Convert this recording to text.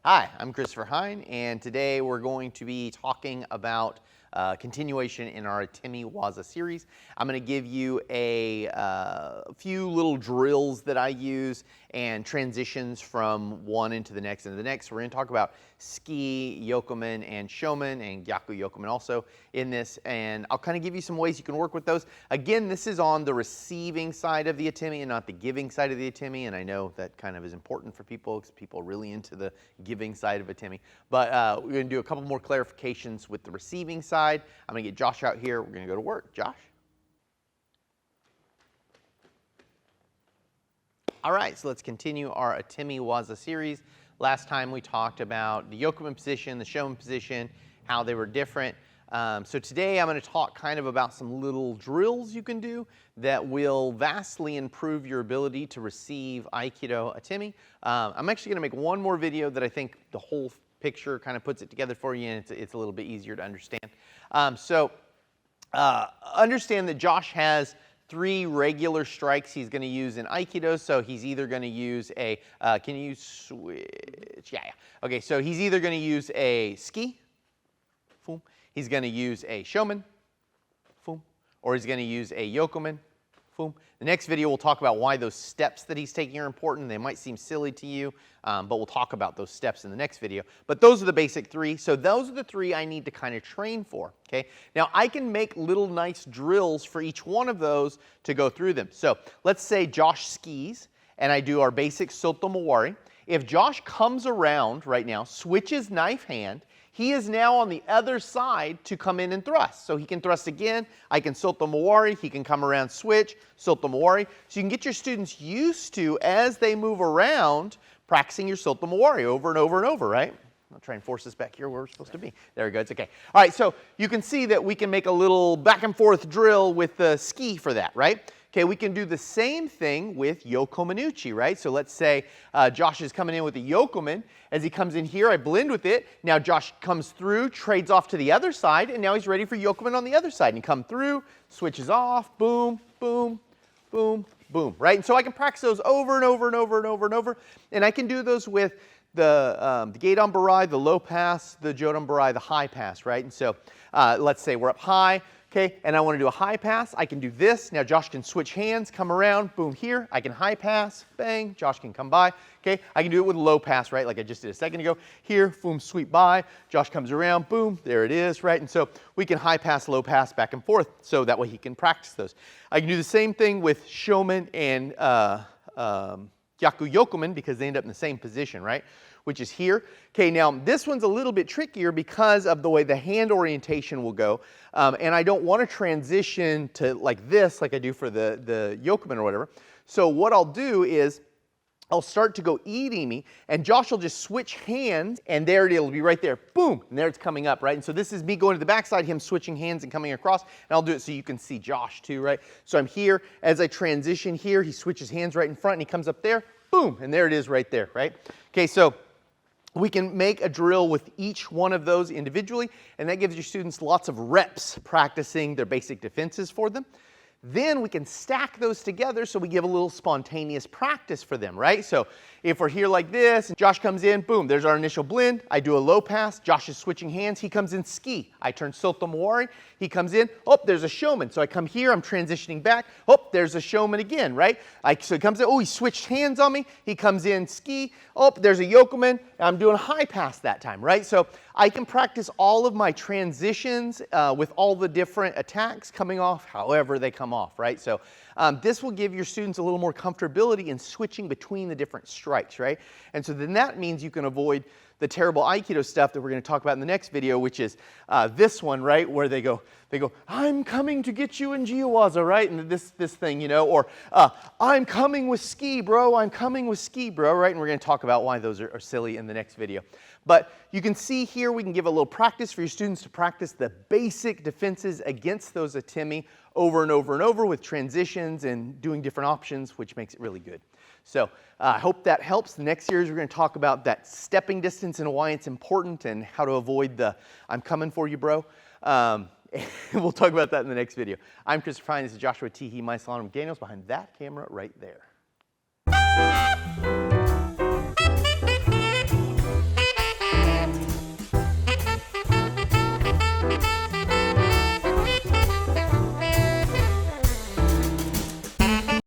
Hi, I'm Christopher Hine, and today we're going to be talking about continuation in our Atemi Waza series. I'm going to give you a few little drills that I use and transitions from one into the next. We're going to talk about ski, yokomen, and showman, and gyaku yokomen also in this. And I'll kind of give you some ways you can work with those. Again, this is on the receiving side of the Atemi and not the giving side of the Atemi. And I know that kind of is important for people because people are really into the giving side of Atemi. But we're going to do a couple more clarifications with the receiving side. I'm going to get Josh out here. We're going to go to work. Josh? All right, so let's continue our Atemi Waza series. Last time we talked about the yokomen position, the showman position, how they were different. So today I'm going to talk kind of about some little drills you can do that will vastly improve your ability to receive Aikido Atemi. I'm actually going to make one more video that I think the whole picture kind of puts it together for you, and it's a little bit easier to understand. Understand that Josh has 3 regular strikes he's going to use in Aikido. So he's either going to use a, can you switch? Yeah. Okay, so he's either going to use a ski, boom. He's going to use a showman, boom. Or he's going to use a yokomen, boom. The next video we'll talk about why those steps that he's taking are important. They might seem silly to you, but we'll talk about those steps in the next video. But those are the basic 3. So those are the 3 I need to kind of train for, okay? Now I can make little nice drills for each one of those to go through them. So let's say Josh skis and I do our basic soto mawari. If Josh comes around right now, switches knife hand, he is now on the other side to come in and thrust. So he can thrust again, I can soto mawari, he can come around, switch, soto mawari. So you can get your students used to, as they move around, practicing your soto mawari over and over and over, right? I'll try and force this back here where we're supposed to be. There we go, it's okay. All right, so you can see that we can make a little back and forth drill with the ski for that, right? Okay, we can do the same thing with yokomenuchi, right? So let's say Josh is coming in with a yokomen. As he comes in here, I blend with it. Now Josh comes through, trades off to the other side, and now he's ready for yokomen on the other side. And he comes through, switches off, boom, boom, boom, boom, right? And so I can practice those over and over and over and over and over. And I can do those with the Gedan Barai, the low pass, the Jodan Barai, the high pass, right? And so let's say we're up high. Okay, and I want to do a high pass. I can do this. Now Josh can switch hands, come around, boom, here. I can high pass, bang, Josh can come by. Okay, I can do it with a low pass, right, like I just did a second ago. Here, boom, sweep by. Josh comes around, boom, there it is, right? And so we can high pass, low pass, back and forth, so that way he can practice those. I can do the same thing with showman and gyaku yokomen because they end up in the same position, right? Which is here. Okay, now this one's a little bit trickier because of the way the hand orientation will go. And I don't want to transition to like this, like I do for the yokomen or whatever. So what I'll do is I'll start to go atemi, and Josh will just switch hands, and there it'll be right there. Boom, and there it's coming up, right? And so this is me going to the backside, him switching hands and coming across, and I'll do it so you can see Josh too, right? So I'm here, as I transition here, he switches hands right in front, and he comes up there, boom, and there it is right there, right? Okay, so we can make a drill with each one of those individually, and that gives your students lots of reps practicing their basic defenses for them. Then we can stack those together so we give a little spontaneous practice for them, right? So if we're here like this, and Josh comes in, boom, there's our initial blend. I do a low pass. Josh is switching hands. He comes in ski. I turn soto mawari. He comes in. Oh, there's a showman. So I come here. I'm transitioning back. Oh, there's a showman again, right? So he comes in. Oh, he switched hands on me. He comes in ski. Oh, there's a yokomen. I'm doing a high pass that time, right? So I can practice all of my transitions with all the different attacks coming off however they come off, right? So this will give your students a little more comfortability in switching between the different strikes, right? And so then that means you can avoid the terrible Aikido stuff that we're going to talk about in the next video, which is this one, right, where they go, I'm coming to get you in Jiwaza, right, and this thing, you know, or I'm coming with ski, bro, I'm coming with ski, bro, right, and we're going to talk about why those are silly in the next video. But you can see here we can give a little practice for your students to practice the basic defenses against those atemi over and over and over with transitions and doing different options, which makes it really good. So I hope that helps. The next series we're going to talk about that stepping distance and why it's important and how to avoid the I'm coming for you, bro. We'll talk about that in the next video. I'm Christopher Hine. This is Joshua T. My salon of Daniels behind that camera right there.